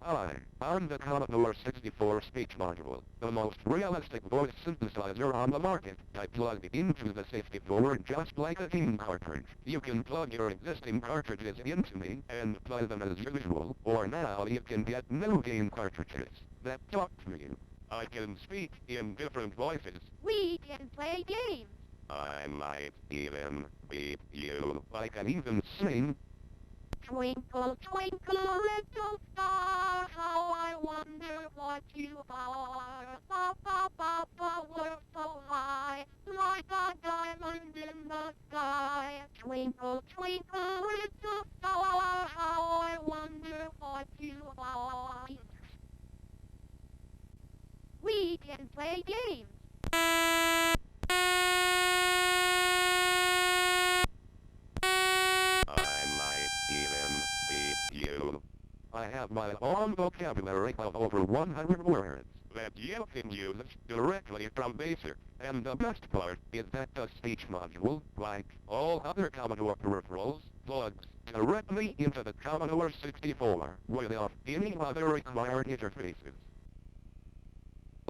Hi, I'm the Commodore 64 speech module, the most realistic voice synthesizer on the market. I plug into the 64 just like a game cartridge. You can plug your existing cartridges into me and play them as usual, or now you can get new game cartridges that talk to you. I can speak in different voices. We can play games. I might even beat you. I can even sing. Twinkle, twinkle, little star, how I wonder what you are. Ba, ba, ba, ba, we're so high, like a diamond in the sky. Twinkle, twinkle, little star, how I wonder what you are. We can play games. I have my own vocabulary of over 100 words that you can use directly from Basic. And the best part is that the speech module, like all other Commodore peripherals, plugs directly into the Commodore 64 without any other required interfaces.